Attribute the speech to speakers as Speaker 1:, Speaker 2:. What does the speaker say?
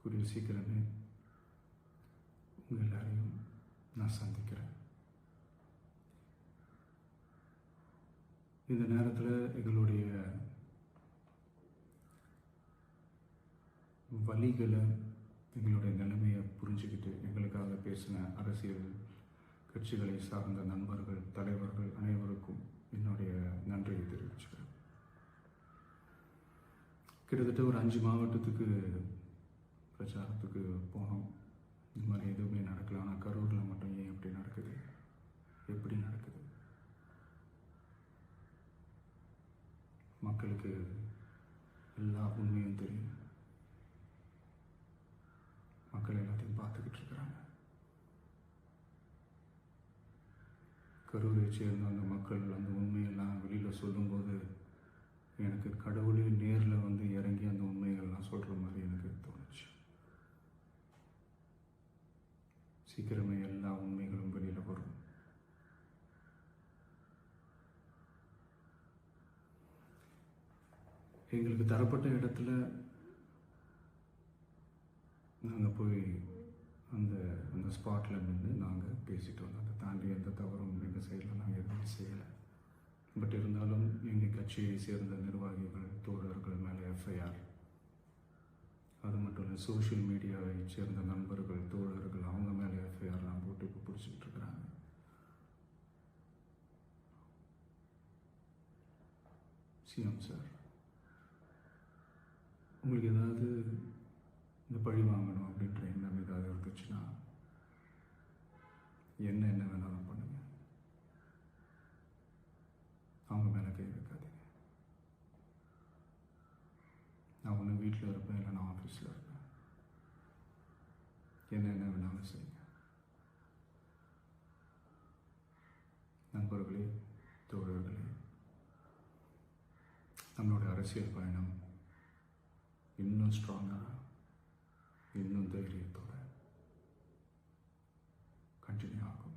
Speaker 1: கூடிய சீக்கிரமே உங்கள் எல்லாரையும் நான் சந்திக்கிறேன். இந்த நேரத்தில் எங்களுடைய வழிகளை, எங்களுடைய நிலைமையை புரிஞ்சுக்கிட்டு எங்களுக்காக பேசின அரசியல் கட்சிகளை சார்ந்த நண்பர்கள், தலைவர்கள் அனைவருக்கும் என்னுடைய நன்றியை தெரிவிச்சுக்கிறேன். கிட்டத்தட்ட ஒரு 5 மாவட்டத்துக்கு பிரச்சாரத்துக்கு போனோம். இந்த மாதிரி எதுவுமே நடக்கல. ஆனால் கரூரில் மட்டும் ஏன் எப்படி நடக்குது, எப்படி நடக்குது? மக்களுக்கு எல்லா உண்மையும் தெரியும். மக்கள் எல்லாத்தையும் பார்த்துக்கிட்டு இருக்கிறாங்க. கரூரை சேர்ந்த அந்த மக்கள் அந்த உண்மையெல்லாம் வெளியில் சொல்லும்போது எனக்கு கடவுளே நேரில் வந்து இறங்கி அந்த உண்மைகள்லாம் சொல்கிற மாதிரி எனக்கு தோணுச்சு. சீக்கிரமே எல்லா உண்மைகளும் வெளியில் வரும். எங்களுக்கு தரப்பட்ட இடத்துல நாங்கள் போய் அந்த அந்த ஸ்பாட்டில் நின்று நாங்கள் பேசிட்டு வந்தோம். அதை தாண்டி எந்த தவறும் எங்கள் சைடில் நாங்கள் எதுவுமே செய்யலை. பட் இருந்தாலும் எங்கள் கட்சியை சேர்ந்த நிர்வாகிகள், தோழர்கள் மேலே எஃப்ஐஆர், அது மட்டும் இல்லை சோஷியல் மீடியாவை சேர்ந்த நண்பர்கள், தோழர்கள் அவங்க மேலே எஃப்ஐஆர்லாம் போட்டு இப்போ பிடிச்சிக்கிட்டு இருக்கிறாங்க. சிஎம் சார், உங்களுக்கு ஏதாவது இந்த பழி வாங்கணும் அப்படின்ற எண்ணம் ஏதாவது இருந்துச்சுன்னா என்ன வேணாலும் பண்ணுங்க. அவங்க மேலே கை வைக்காதீங்க. நான் ஒன்று வீட்டில் இருப்பேன், இல்லை நான் ஆஃபீஸில் இருப்பேன். என்ன வேணாலும் செய்யுங்க. நண்பர்களே, தோழர்களே, நம்மளோட அரசியல் பயணம் இன்னும் ஸ்ட்ராங்காக, இன்னும் தைரியத்தோட கண்டினியூ ஆகும்.